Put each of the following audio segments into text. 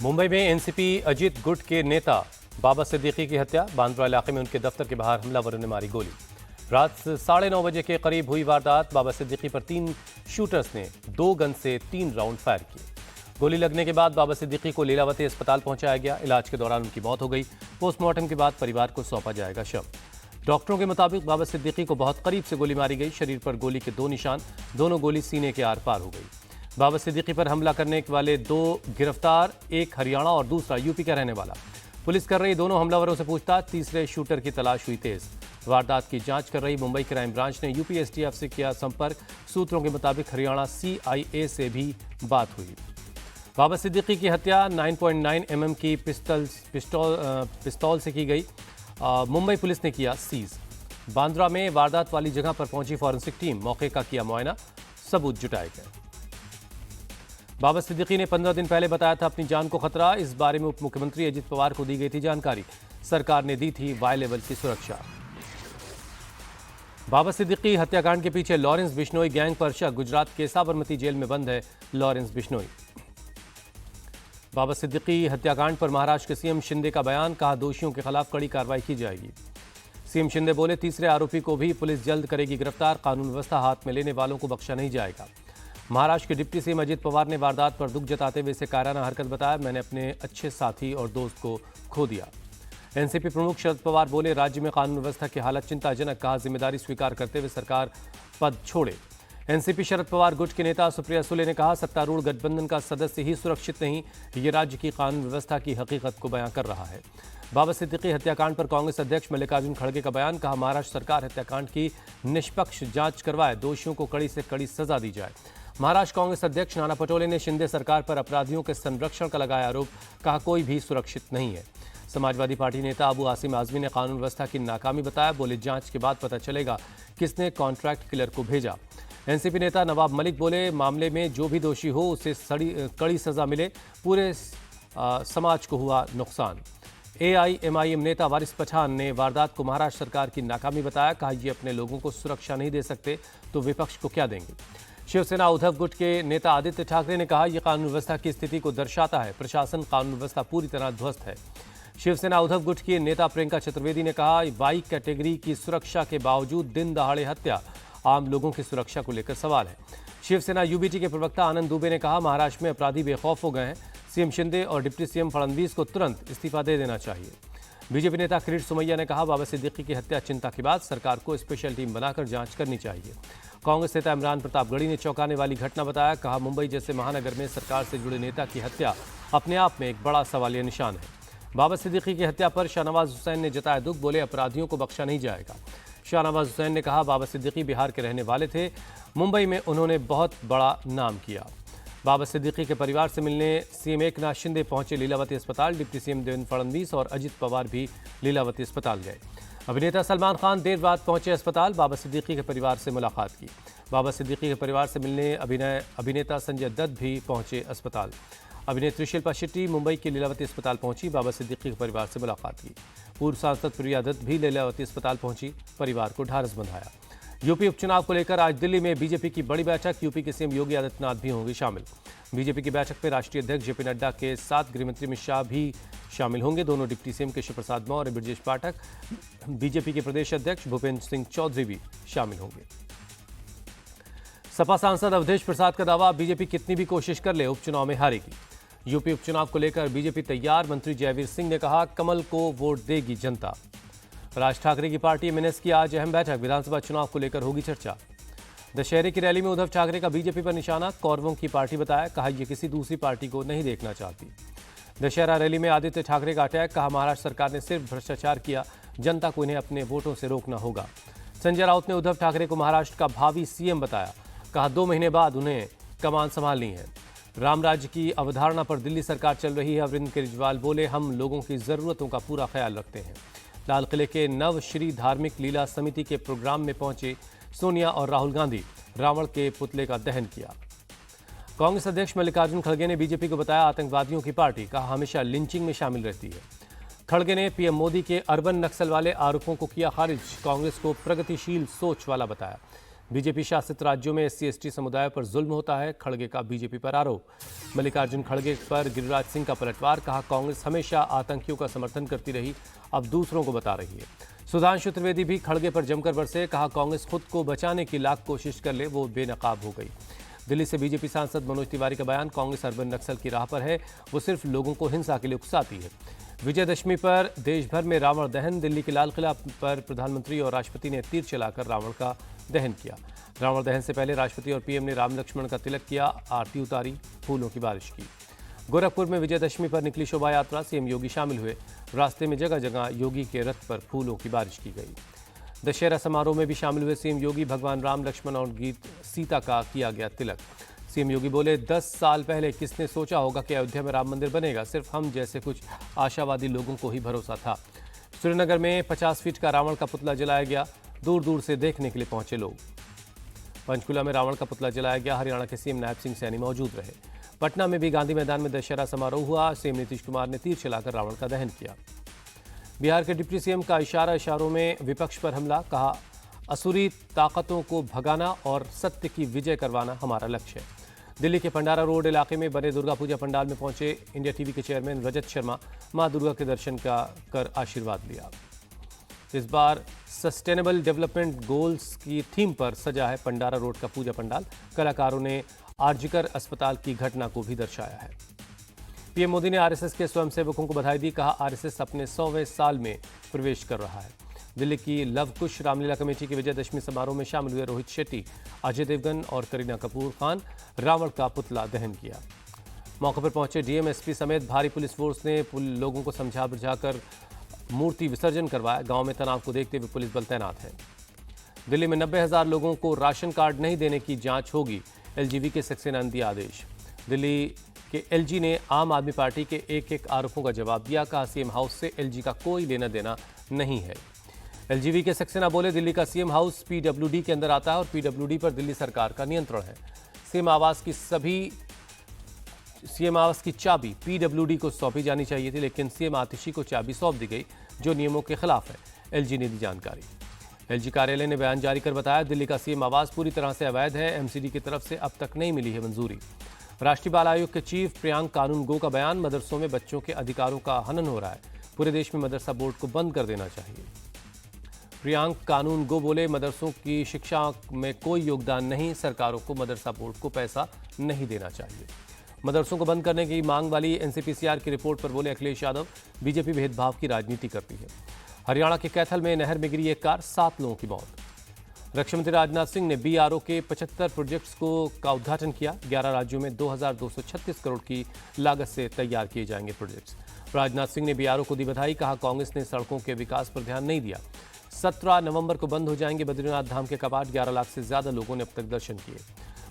मुंबई में एनसीपी अजीत गुट के नेता बाबा सिद्दीकी की हत्या। बांद्रा इलाके में उनके दफ्तर के बाहर हमलावरों ने मारी गोली। रात 9:30 बजे के करीब हुई वारदात। बाबा सिद्दीकी पर 3 शूटर्स ने 2 गन से 3 राउंड फायर किए। गोली लगने के बाद बाबा सिद्दीकी को लीलावती अस्पताल पहुंचाया गया। इलाज के दौरान उनकी मौत हो गई। पोस्टमार्टम के बाद परिवार को सौंपा जाएगा शव। डॉक्टरों के मुताबिक बाबा सिद्दीकी को बहुत करीब से गोली मारी गई। शरीर पर गोली के 2 निशान, दोनों गोली सीने के आर पार हो गई। बाबा सिद्दीकी पर हमला करने वाले 2 गिरफ्तार, एक हरियाणा और दूसरा यूपी का रहने वाला। पुलिस कर रही दोनों हमलावरों से पूछताछ। तीसरे शूटर की तलाश हुई तेज। वारदात की जांच कर रही मुंबई क्राइम ब्रांच ने यूपी एसटीएफ से किया संपर्क। सूत्रों के मुताबिक हरियाणा सीआईए से भी बात हुई। बाबा सिद्दीकी की हत्या 9.9 mm की पिस्तौल से की गई। मुंबई पुलिस ने किया सीज। बांद्रा में वारदात वाली जगह पर पहुंची फॉरेंसिक टीम, मौके का किया मुआयना, सबूत जुटाए गए। बाबा सिद्दीकी ने 15 दिन पहले बताया था अपनी जान को खतरा। इस बारे में उप मुख्यमंत्री अजित पवार को दी गई थी जानकारी। सरकार ने दी थी वाई लेवल की सुरक्षा। बाबा सिद्दीकी हत्याकांड के पीछे लॉरेंस बिश्नोई गैंग पर शक। गुजरात के साबरमती जेल में बंद है लॉरेंस बिश्नोई। बाबा सिद्दीकी हत्याकांड पर महाराष्ट्र के सीएम शिंदे का बयान। कहा दोषियों के खिलाफ कड़ी कार्रवाई की जाएगी। सीएम शिंदे बोले तीसरे आरोपी को भी पुलिस जल्द करेगी गिरफ्तार। कानून व्यवस्था हाथ में लेने वालों को बख्शा नहीं जाएगा। महाराष्ट्र के डिप्टी सीएम अजित पवार ने वारदात पर दुख जताते हुए इसे कायराना हरकत बताया। मैंने अपने अच्छे साथी और दोस्त को खो दिया। एनसीपी प्रमुख शरद पवार बोले राज्य में कानून व्यवस्था की हालत चिंताजनक। कहा जिम्मेदारी स्वीकार करते हुए सरकार पद छोड़े। एनसीपी शरद पवार गुट के नेता सुप्रिया सुले ने कहा सत्तारूढ़ गठबंधन का सदस्य ही सुरक्षित नहीं, ये राज्य की कानून व्यवस्था की हकीकत को बयां कर रहा है। बाबा सिद्दीकी हत्याकांड पर कांग्रेस अध्यक्ष मल्लिकार्जुन खड़गे का बयान। कहा महाराष्ट्र सरकार हत्याकांड की निष्पक्ष जांच करवाए, दोषियों को कड़ी से कड़ी सजा दी जाए। महाराष्ट्र कांग्रेस अध्यक्ष नाना पटोले ने शिंदे सरकार पर अपराधियों के संरक्षण का लगाया आरोप। कहा कोई भी सुरक्षित नहीं है। समाजवादी पार्टी नेता अबू आसिम आजमी ने कानून व्यवस्था की नाकामी बताया। बोले जांच के बाद पता चलेगा किसने कॉन्ट्रैक्ट किलर को भेजा। एनसीपी नेता नवाब मलिक बोले मामले में जो भी दोषी हो उसे कड़ी सजा मिले, पूरे समाज को हुआ नुकसान। एआईएमआईएम नेता वारिस पठान ने वारदात को महाराष्ट्र सरकार की नाकामी बताया। कहा ये अपने लोगों को सुरक्षा नहीं दे सकते तो विपक्ष को क्या देंगे। शिवसेना उद्धव गुट के नेता आदित्य ठाकरे ने कहा यह कानून व्यवस्था की स्थिति को दर्शाता है। प्रशासन कानून व्यवस्था पूरी तरह ध्वस्त है। शिवसेना उद्धव गुट की नेता प्रियंका चतुर्वेदी ने कहा वाई कैटेगरी की सुरक्षा के बावजूद दिन दहाड़े हत्या, आम लोगों की सुरक्षा को लेकर सवाल है। शिवसेना यूबीटी के प्रवक्ता आनंद दुबे ने कहा महाराष्ट्र में अपराधी बेखौफ हो गए हैं। सीएम शिंदे और डिप्टी सीएम फडणवीस को तुरंत इस्तीफा दे देना चाहिए। बीजेपी नेता किरीट सोमैया ने कहा बाबा सिद्दीकी की हत्या चिंता की बात, सरकार को स्पेशल टीम बनाकर जांच करनी चाहिए। कांग्रेस नेता इमरान प्रतापगढ़ी ने चौंकाने वाली घटना बताया। कहा मुंबई जैसे महानगर में सरकार से जुड़े नेता की हत्या अपने आप में एक बड़ा सवालिया निशान है। बाबा सिद्दीकी की हत्या पर शाहनवाज हुसैन ने जताया दुख। बोले अपराधियों को बख्शा नहीं जाएगा। शाहनवाज हुसैन ने कहा बाबा सिद्दीकी बिहार के रहने वाले थे, मुंबई में उन्होंने बहुत बड़ा नाम किया। बाबा सिद्दीकी के परिवार से मिलने सीएम एकनाथ शिंदे पहुंचे लीलावती अस्पताल। डिप्टी सीएम देवेंद्र फडणवीस और अजित पवार भी लीलावती अस्पताल गए। अभिनेता सलमान खान देर रात पहुंचे अस्पताल। बाबा सिद्दीकी के परिवार से मुलाकात की। बाबा सिद्दीकी के परिवार से मिलने अभिनेता संजय दत्त भी पहुंचे अस्पताल। अभिनेत्री शिल्पा शेट्टी मुंबई के लीलावती अस्पताल पहुंची। बाबा सिद्दीकी के परिवार से मुलाकात की। पूर्व सांसद प्रिया दत्त भी लीलावती अस्पताल पहुंची, परिवार को ढाढस बंधाया। यूपी उपचुनाव को लेकर आज दिल्ली में बीजेपी की बड़ी बैठक। यूपी के सीएम योगी आदित्यनाथ भी होंगे शामिल। बीजेपी की बैठक में राष्ट्रीय अध्यक्ष जेपी नड्डा के साथ गृहमंत्री अमित शाह भी शामिल होंगे। दोनों deputy CM Keshav Prasad Maurya, Brajesh Pathak, BJP के प्रदेश अध्यक्ष भूपेंद्र सिंह चौधरी भी शामिल होंगे। सपा सांसद अवधेश प्रसाद का दावा बीजेपी कितनी भी कोशिश कर ले उपचुनाव में हारेगी। यूपी उपचुनाव को लेकर बीजेपी तैयार। मंत्री जयवीर सिंह ने कहा कमल को वोट देगी जनता। राज ठाकरे की पार्टी एमएनएस की आज अहम बैठक। विधानसभा चुनाव को लेकर होगी चर्चा। दशहरे की रैली में उद्धव ठाकरे का बीजेपी पर निशाना, कौरवों की पार्टी बताया। कहा यह किसी दूसरी पार्टी को नहीं देखना चाहती। दशहरा रैली में आदित्य ठाकरे का अटैक। कहा महाराष्ट्र सरकार ने सिर्फ भ्रष्टाचार किया, जनता को इन्हें अपने वोटों से रोकना होगा। संजय राउत ने उद्धव ठाकरे को महाराष्ट्र का भावी सीएम बताया। कहा 2 महीने बाद उन्हें कमान संभालनी है। राम राज्य की अवधारणा पर दिल्ली सरकार चल रही है। अरविंद केजरीवाल बोले हम लोगों की जरूरतों का पूरा ख्याल रखते हैं। लाल किले के नव श्री धार्मिक लीला समिति के प्रोग्राम में पहुंचे सोनिया और राहुल गांधी। रावण के पुतले का दहन किया। कांग्रेस अध्यक्ष मल्लिकार्जुन खड़गे ने बीजेपी को बताया आतंकवादियों की पार्टी। कहा हमेशा लिंचिंग में शामिल रहती है। खड़गे ने पीएम मोदी के अर्बन नक्सल वाले आरोपों को किया खारिज। कांग्रेस को प्रगतिशील सोच वाला बताया। बीजेपी शासित राज्यों में SC/ST समुदाय पर जुल्म होता है, खड़गे का बीजेपी पर आरोप। मल्लिकार्जुन खड़गे पर गिरिराज सिंह का पलटवार, कहा कांग्रेस हमेशा आतंकियों का समर्थन करती रही, अब दूसरों को बता रही है। सुधांशु त्रिवेदी भी खड़गे पर जमकर बरसे, कहा कांग्रेस खुद को बचाने की लाख कोशिश कर ले, वो बेनकाब हो गई। दिल्ली से बीजेपी सांसद मनोज तिवारी का बयान, कांग्रेस अर्बन नक्सल की राह पर है, वो सिर्फ लोगों को हिंसा के लिए उकसाती है। विजयदशमी पर देश भर में रावण दहन, दिल्ली के लाल किला पर प्रधानमंत्री और राष्ट्रपति ने तीर चलाकर रावण का दहन किया। रावण दहन से पहले राष्ट्रपति और पीएम ने राम लक्ष्मण का तिलक किया, आरती उतारी, फूलों की बारिश की। गोरखपुर में विजयदशमी पर निकली शोभा यात्रा, सीएम योगी शामिल हुए, रास्ते में जगह जगह योगी के रथ पर फूलों की बारिश की गई। दशहरा समारोह में भी शामिल हुए सीएम योगी, भगवान राम लक्ष्मण और गीत सीता का किया गया तिलक। सीएम योगी बोले, 10 साल पहले किसने सोचा होगा कि अयोध्या में राम मंदिर बनेगा, सिर्फ हम जैसे कुछ आशावादी लोगों को ही भरोसा था। श्रीनगर में 50 फीट का रावण का पुतला जलाया गया, दूर दूर से देखने के लिए पहुंचे लोग। पंचकुला में रावण का पुतला जलाया गया, हरियाणा के सीएम नायब सिंह सैनी मौजूद रहे। पटना में भी गांधी मैदान में दशहरा समारोह हुआ, सीएम नीतीश कुमार ने तीर चलाकर रावण का दहन किया। बिहार के डिप्टी सीएम का इशारों में विपक्ष पर हमला, कहा असुरी ताकतों को भगाना और सत्य की विजय करवाना हमारा लक्ष्य है। दिल्ली के भंडारा रोड इलाके में बने दुर्गा पूजा पंडाल में पहुंचे इंडिया टीवी के चेयरमैन रजत शर्मा, मां दुर्गा के दर्शन कर आशीर्वाद लिया। इस बार सस्टेनेबल डेवलपमेंट गोल्स की थीम पर सजा है भंडारा रोड का पूजा पंडाल। कलाकारों ने आरजीकर अस्पताल की घटना को भी दर्शाया है। पीएम मोदी ने आरएसएस के स्वयंसेवकों को बधाई दी, कहा आरएसएस अपने 100वें साल में प्रवेश कर रहा है। दिल्ली की लव कुश रामलीला कमेटी के विजयदशमी समारोह में शामिल हुए रोहित शेट्टी, अजय देवगन और करीना कपूर खान, रावण का पुतला दहन किया। मौके पर पहुंचे डीएम, एसपी समेत भारी पुलिस फोर्स ने लोगों को समझा बुझाकर मूर्ति विसर्जन करवाया। गांव में तनाव को देखते हुए पुलिस बल तैनात है। दिल्ली में 90,000 लोगों को राशन कार्ड नहीं देने की जांच होगी, एलजीवी के सक्सेना ने दिया आदेश। दिल्ली के एलजी ने आम आदमी पार्टी के एक आरोपों का जवाब दिया, कहा सीएम हाउस से एलजी का कोई लेना देना नहीं है। एलजीवी के सक्सेना बोले, दिल्ली का सीएम हाउस पीडब्ल्यूडी के अंदर आता है और पीडब्ल्यूडी पर दिल्ली सरकार का नियंत्रण है। सीएम आवास की चाबी पीडब्ल्यूडी को सौंपी जानी चाहिए थी, लेकिन सीएम आतिशी को चाबी सौंप दी गई, जो नियमों के खिलाफ है, एलजी ने दी जानकारी। एलजी कार्यालय ने बयान जारी कर बताया, दिल्ली का सीएम आवास पूरी तरह से अवैध है, एमसीडी की तरफ से अब तक नहीं मिली है मंजूरी। राष्ट्रीय बाल आयोग के चीफ प्रियांक कानून गो का बयान, मदरसों में बच्चों के अधिकारों का हनन हो रहा है, पूरे देश में मदरसा बोर्ड को बंद कर देना चाहिए। प्रियांक कानून गो बोले, मदरसों की शिक्षा में कोई योगदान नहीं, सरकारों को मदरसा बोर्ड को पैसा नहीं देना चाहिए। मदरसों को बंद करने की मांग वाली एनसीपीसीआर की रिपोर्ट पर बोले अखिलेश यादव, बीजेपी भेदभाव की राजनीति करती है। हरियाणा के कैथल में नहर में गिरी एक कार, 7 लोगों की मौत। रक्षा मंत्री राजनाथ सिंह ने बीआरओ के 75 प्रोजेक्ट्स का उद्घाटन किया। 11 राज्यों में 2236 करोड़ की लागत से तैयार किए जाएंगे प्रोजेक्ट्स। राजनाथ सिंह ने बीआरओ को दी बधाई, कहा कांग्रेस ने सड़कों के विकास पर ध्यान नहीं दिया। 17 नवंबर को बंद हो जाएंगे बद्रीनाथ धाम के कपाट, 11 लाख से ज्यादा लोगों ने अब तक दर्शन किए।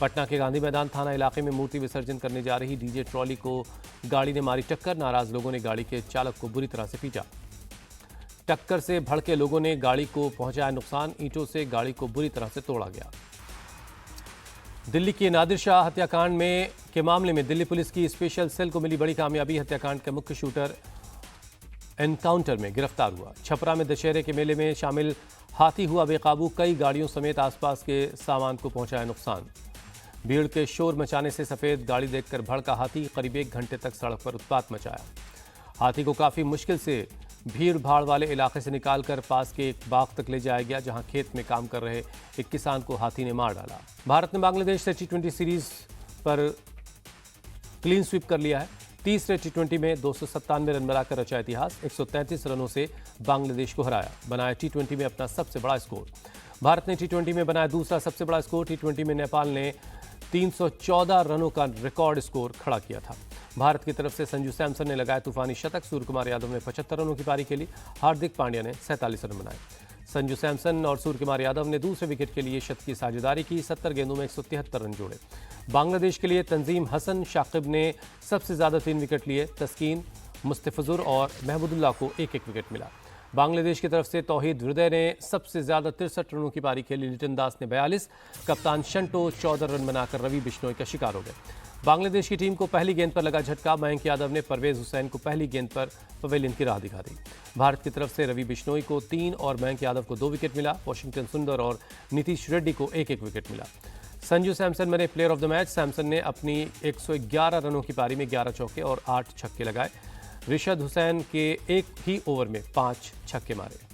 पटना के गांधी मैदान थाना इलाके में मूर्ति विसर्जन करने जा रही डीजे ट्रॉली को गाड़ी ने मारी टक्कर, नाराज लोगों ने गाड़ी के चालक को बुरी तरह से पीटा। टक्कर से भड़के लोगों ने गाड़ी को पहुंचाया नुकसान, ईंटों से गाड़ी को बुरी तरह से तोड़ा गया। दिल्ली के नादिर शाह हत्याकांड के मामले में दिल्ली पुलिस की स्पेशल सेल को मिली बड़ी कामयाबी, हत्याकांड का मुख्य शूटर एनकाउंटर में गिरफ्तार हुआ। छपरा में दशहरे के मेले में शामिल हाथी हुआ बेकाबू, कई गाड़ियों समेत आसपास के सामान को पहुंचाया नुकसान। भीड़ के शोर मचाने से सफेद गाड़ी देखकर भड़का हाथी, करीब 1 घंटे तक सड़क पर उत्पात मचाया। हाथी को काफी मुश्किल से भीड़ भाड़ वाले इलाके से निकालकर पास के एक बाग तक ले जाया गया, जहां खेत में काम कर रहे एक किसान को हाथी ने मार डाला। भारत ने बांग्लादेश से T20 सीरीज पर क्लीन स्वीप कर लिया है। तीसरे T20 में 297 रन बनाकर रचा इतिहास, 133 रनों से बांग्लादेश को हराया, बनाया T20 में अपना सबसे बड़ा स्कोर। भारत ने T20 में बनाया दूसरा सबसे बड़ा स्कोर। T20 में नेपाल ने 314 रनों का रिकॉर्ड स्कोर खड़ा किया था। भारत की तरफ से संजू सैमसन ने लगाया तूफानी शतक, सूर्यकुमार यादव ने 75 रनों की पारी खेली, हार्दिक पांड्या ने 47 रन बनाए। संजू सैमसन और सूर्यकुमार यादव ने दूसरे विकेट के लिए शतकीय साझेदारी की, 70 गेंदों में 173 रन जोड़े। बांग्लादेश के लिए तंजीम हसन शाकिब ने सबसे ज्यादा 3 विकेट लिए, तस्कीन, मुस्तफिजुर और महमूदुल्लाह को 1-1 विकेट मिला। बांग्लादेश की तरफ से तौहीद हृदय ने सबसे ज्यादा 63 रनों की पारी खेली, लिटन दास ने 42, कप्तान शंटो 14 रन बनाकर रवि बिश्नोई का शिकार हो गए। बांग्लादेश की टीम को पहली गेंद पर लगा झटका। मयंक यादव ने परवेज हुसैन को पहली गेंद पर पवेलियन की राह दिखा दी। भारत की तरफ से रवि बिश्नोई को 3 और मयंक यादव को 2 विकेट मिला। वॉशिंगटन सुंदर और नीतीश रेड्डी को 1-1 विकेट मिला। संजू सैमसन बने player of the match. Samson ने अपनी 111 रनों की पारी में 11 चौके और 8 छक्के लगाए। रिशद हुसैन के एक ही ओवर में 5 छक्के मारे।